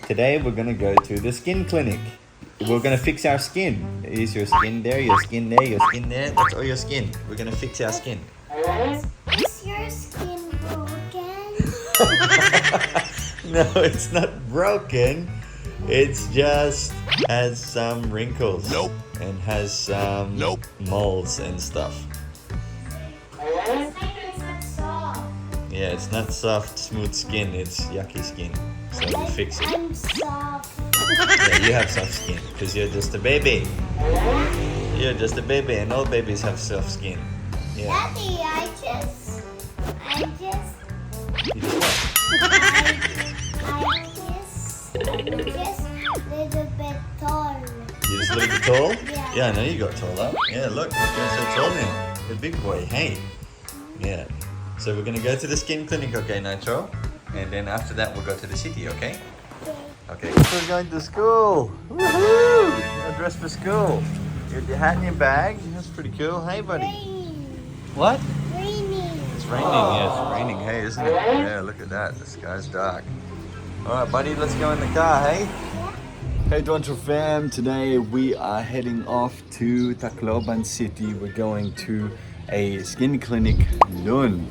Today we're gonna go to the skin clinic. We're gonna fix our skin. Is your skin there? Your skin there? Your skin there? That's all your skin. We're gonna fix our skin. Is your skin broken? No, it's not broken. It's just has some wrinkles. Nope. And has some moles and stuff. It's not soft. Yeah, it's not soft, smooth skin. It's yucky skin. So we fix it. I'm soft. Yeah, you have soft skin because you're just a baby. You're just a baby, and all babies have soft skin. Yeah. Daddy, I just You just I'm just little bit tall. You're just a little bit tall? Yeah. Yeah, I know you got taller. Yeah, look, you're so tall now. You're a big boy, hey. Yeah. So we're gonna go to the skin clinic, okay, Nitro? And then after that, we'll go to the city, okay? Okay. We're going to school. Woohoo! You're dressed for school. You got your hat in your bag. That's pretty cool. Hey, buddy. Rain. What? Raining. It's raining. Yeah, it's raining. Hey, isn't it? Yeah, look at that. The sky's dark. All right, buddy. Let's go in the car. Hey. Hey, Dwantro Fam. Today we are heading off to Tacloban City. We're going to a skin clinic. Dun.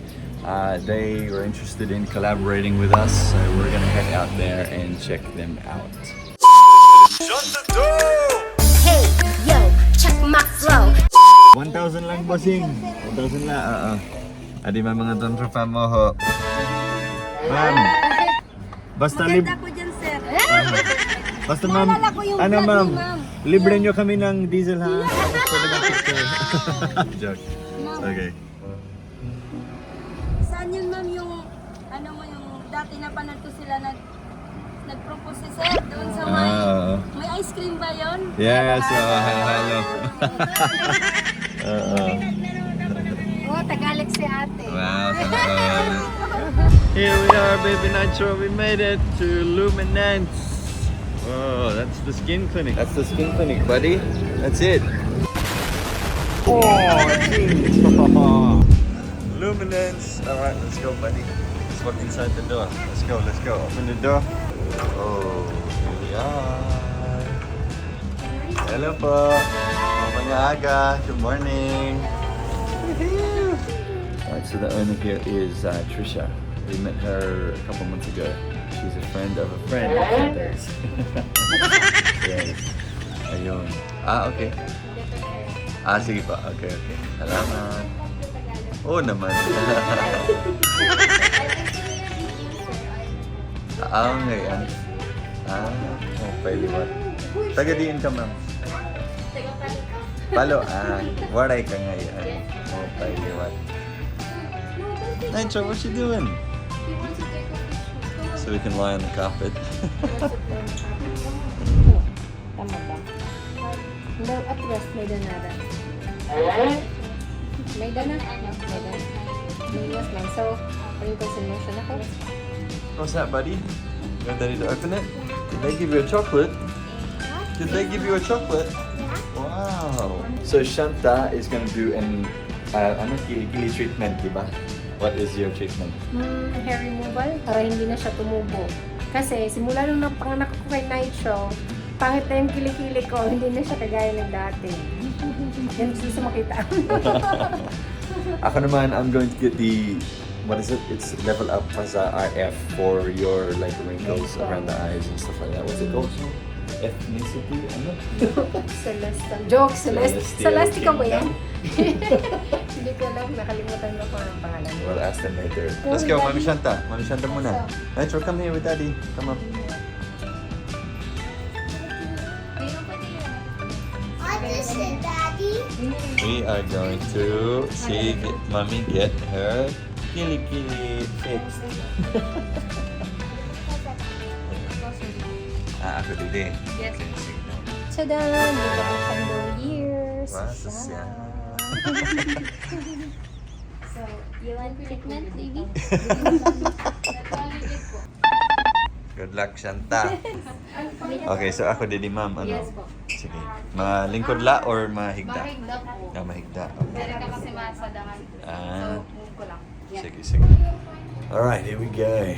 They were interested in collaborating with us, so we're gonna head out there and check them out. Shanta! Hey, yo, check my flow. 1,000 lang, bossing. 1,000 lang, Adi ba mga Dwantro Fam mo ho? Ma'am. Basta Maganda ko dyan, sir. Basta ma'am, Naalala ko yung ano vlog ma'am, ni ma'am. libre nyo kami ng diesel ha. Tapos pwede ng picture. Joke. Okay. Saan yun, ma'am, yung, ano mo, yung dati na panood ko sila nag-propose si sir doon sa may ice cream ba yun? Yes, hello. Oh, Tagalog si ate. Wow, here we are, baby Nitro. We made it to Luminance. Oh, that's the skin clinic. That's the skin clinic, buddy. That's it. Oh, Luminance. All right, let's go, buddy. Let's walk inside the door. Let's go. Let's go. Open the door. Oh, here we are. Hello po. Mga aga. Good morning. Alright, so the owner here is Trisha. We met her a couple months ago. She's a friend of a friend. Yes. Ayun. Okay. Sige pa. Okay. Salamat. Oo naman. Ngayon. Pwede ba? Taga-diin ka, ma'am. Palo, waray ka ngayon. Pwede ba? Nitro, what you doing? So we can lie on the carpet. Tama ba? No, at rest, may danada. May dana? No, may dana. May iwas lang. So, ayun consummation ako. What's that, buddy? You want daddy to open it? Did they give you a chocolate? Did they give you a chocolate? Wow. So Shanta is going to do an kilikili treatment, diba? What is your treatment? Hair removal para hindi na siya tumubo. Kasi simula nung napanganak ko kay Nitro, pangit na yung kilikili ko, hindi na siya kagaya ng dati. Yan gusto makita. Ako naman, I'm going to get the, what is it? It's level up as a RF for your like wrinkles around the eyes and stuff like that. What's it called? Ethnicity? Ano? Celeste. Joke, Celeste. Celestial Celeste ka ba yan? kingdom. Hindi ko alam, nakalimutan mo kung anong pangalan. We'll ask them later. Let's go, Mami Shanta. Mami Shanta muna. Nitro, come here with Daddy. Come up. What is it, Daddy? We are going to see Mommy get her kilikili fixed. Ako din. Yes. Tada! Dito ko siyang years. Wow, sasya. So, you want treatment, baby? Good luck, Shanta. Okay, so ako din, ma'am. Ano? Yes po. Sige. Malingkod la or mahigda? Mahigda po. Mahigda. Pero ka kasi masadangan. So, move ko lang. Yeah. Sige. Alright, here we go.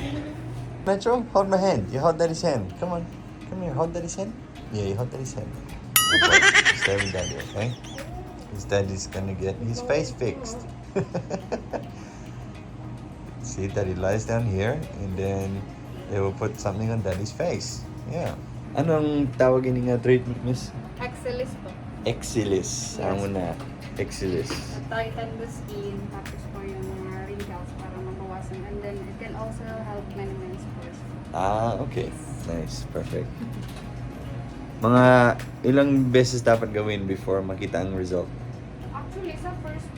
Metro, hold my hand. You hold daddy's hand. Come on. Come here, hold daddy's hand. Yeah, you hold daddy's hand. Okay. Stay with daddy, okay? Because daddy's gonna get his face fixed. See, daddy lies down here and then they will put something on daddy's face. Yeah. Anong tawagin nga treatment, miss? Exilis po. Exilis. Ano na? Exilis. Tighten the skin, tapos po yung mga wrinkles para mabawasan. And then it can also help minimize pores. Ah, okay. Nice. Perfect. Mga ilang beses dapat gawin before makita ang result? Actually, sa first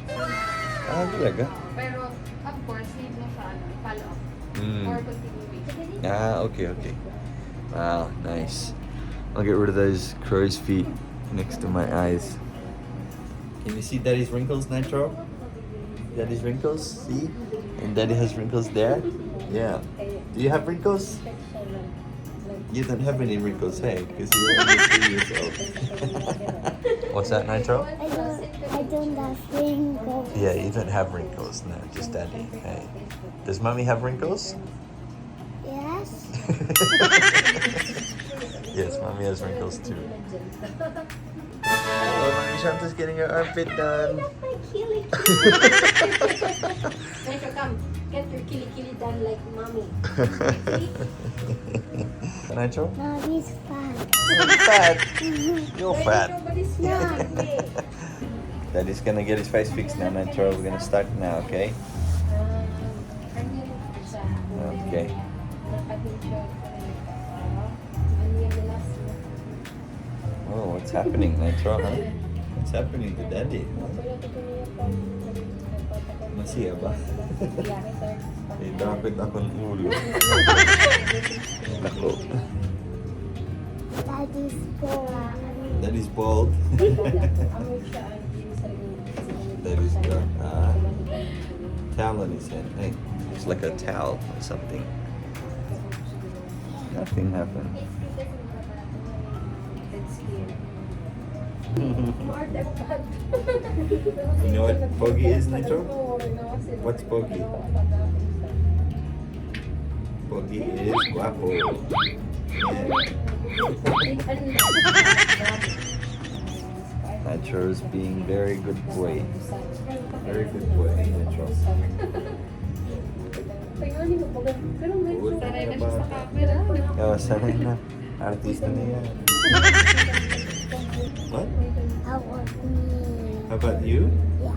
Ah, talaga? pero of course, need mo siya follow up Mm. or continuation. Ah, okay, okay. Wow, nice. I'll get rid of those crow's feet next to my eyes. Can you see daddy's wrinkles, Nitro? Daddy's wrinkles, see? And daddy has wrinkles there? Yeah. Do you have wrinkles? You don't have any wrinkles, hey? Because you're only 3 years old. What's that, Nitro? I don't have fingers. Yeah, you don't have wrinkles, no, just daddy. Hey. Does mommy have wrinkles? Yes. Yes, mommy has wrinkles too. Oh, mommy Shanta's getting her armpit done. Nitro, come. Get your kili-kili done like mommy. Nitro? Mommy's fat. You're fat. You're fat. Nobody's not. Daddy's gonna get his face fixed now, Nitro. We're gonna start now, okay? Okay. Oh, what's happening, Nitro, huh? What's happening to daddy? Masaya ba? Eh, dapat akong ulo. Nako. Daddy's poor. Daddy's bald. Daddy's got towel on his head. Hey, it's like a towel or something. Nothing happened. You know what bogey is, Nitro? What's bogey? Bogey is guapo. Yeah. Nitro's being very good boy. Very good boy, Nitro. Sanay na siya sa camera. Oh, sanay na. Artista na yan. What? I want me. How about you? Yeah.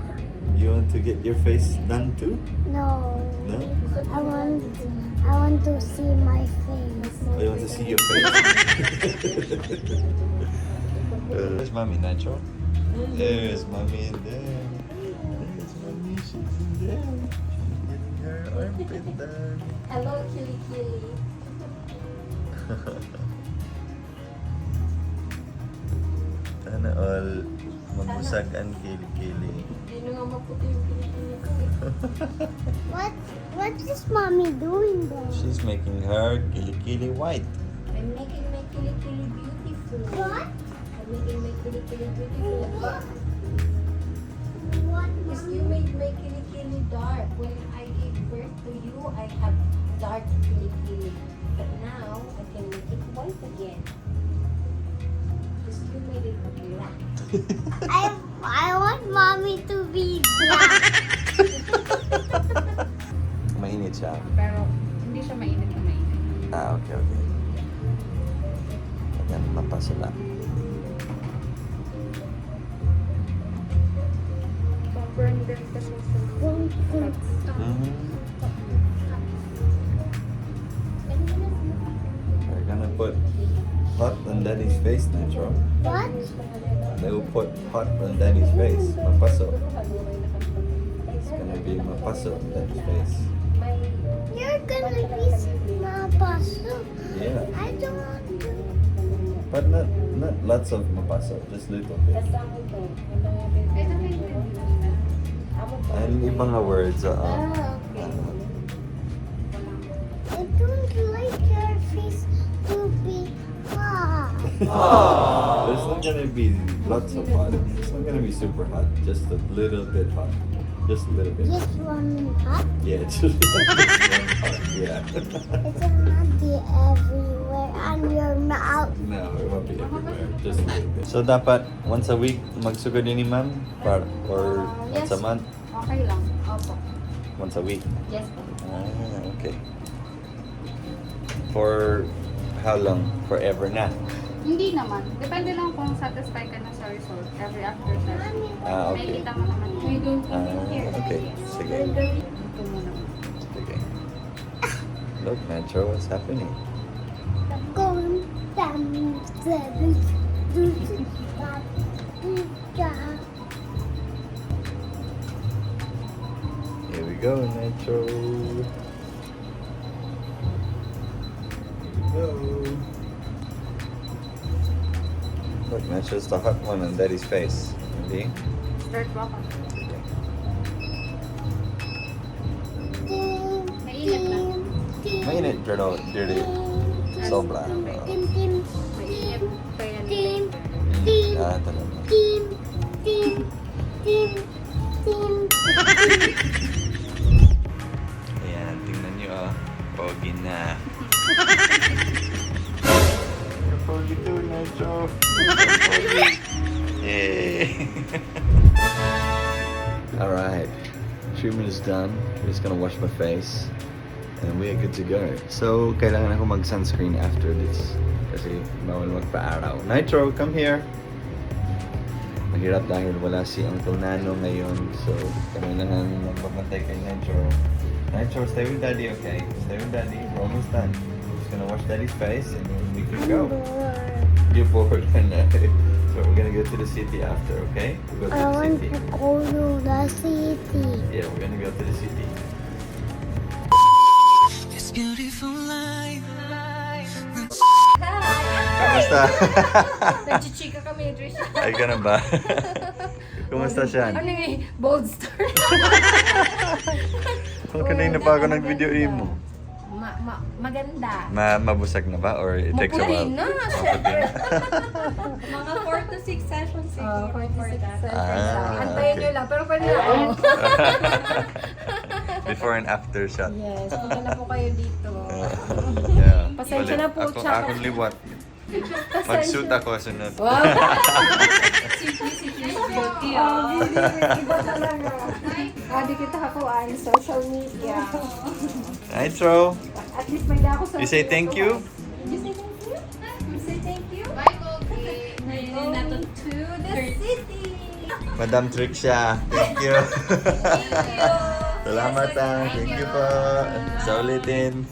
You want to get your face done too? No. No? I want to see my face. Oh, you want to see your face? There's mommy, Nitro. There's mommy in there. There's mommy, she's in there. She's getting her armpit done. Hello, kili-kili. Sana all mabusag ang kili-kili. Hindi na nga maputi yung kili-kili ko. What is mommy doing there? She's making her kili-kili white. I'm making my kili-kili beautiful. What? I'm making my kili-kili beautiful. What? Because you made my kili-kili dark. When I gave birth to you, I have dark kili-kili. But now, I can make it white again. Because you made it black. I want mommy to be black. Mainit siya. Pero hindi siya mainit na mainit. Ah, okay, okay. Ayan, mapasala. Burn din kasi sa We're gonna put hot on daddy's face, Nitro. What? They will put hot on daddy's face. Mapaso. It's gonna be mapaso on daddy's face. You're gonna be mapaso. Yeah. I don't want to. But not lots of mapaso, just little bit. And ibang nga words, I don't like your face to be hot. There's not gonna be lots of hot. It's not gonna be super hot, just a little bit hot. Just a little bit. Just one hot. Yeah, it's just one part. Yeah. It will not be everywhere on your mouth. No, it won't be everywhere. Just a little bit. So dapat once a week magsugod ni ma'am? Or once a Yes. month? Okay lang. Opo. Once a week? Yes po. Ah, okay. For how long? Forever na? Hindi naman. Depende lang kung satisfied ka na sa result every after session. Ah, May okay. kita mo naman. May doon Okay. Sige. Ito mo naman. Sige. Look, Metro, what's happening? Going down the Here we go, Metro. Here we go. Look, Metro's the hot one on Daddy's face. Ready? Start walk. Mainit na. Mainit, pero dirty. Sobra. Tim, tim, Mainit pa yan tim, later. tim, Ah, talaga. tim, tim, tim, tim. Ayan, tingnan nyo ah. Pogi na. Pogi too, Metro. Yay! Alright. Treatment is done. I'm just gonna wash my face. And we are good to go. So, kailangan ako mag-sunscreen after this. Kasi bawal magpa-araw. Nitro, come here! Mahirap dahil wala si Uncle Nano ngayon. So, kami lang ang magbabantay kay Nitro. Nitro, stay with Daddy, okay? Stay with Daddy. We're almost done. Just gonna wash Daddy's face and then we can go. You're bored, na. So we're gonna go to the city after, okay? We'll go to I the want city. to go to the city. Yeah, we're gonna go to the city. This beautiful life. Kamusta? Nagchichika kami, Trish. Ay, ganun ba? Kumusta siya? Ano nga eh? Bold star. Kung kanina pa ako nag-video mo. Maganda. Mabusag na ba? Or it takes a while? Maputi na, Maputi na. Mga 4 to 6 sessions siguro 4 to for 6 that. Ah, Antayin nyo okay. lang. Pero pwede na ako. Before and after shot. Yes, punta na po kayo dito. Yeah. Pasensya na po, Ako, tsaka. akong liwat. Mag-suit ako sunod. Wow! Simplicity is beauty. Iba talaga. Adi kita hakuan, social media. Nitro, At least may ako sa... you say thank you? You say thank you? You say thank you? Bye, Kogi. Ngayon na to To the city! Madam Trixia, thank you. Salamat ah. Thank you po. Sa ulitin.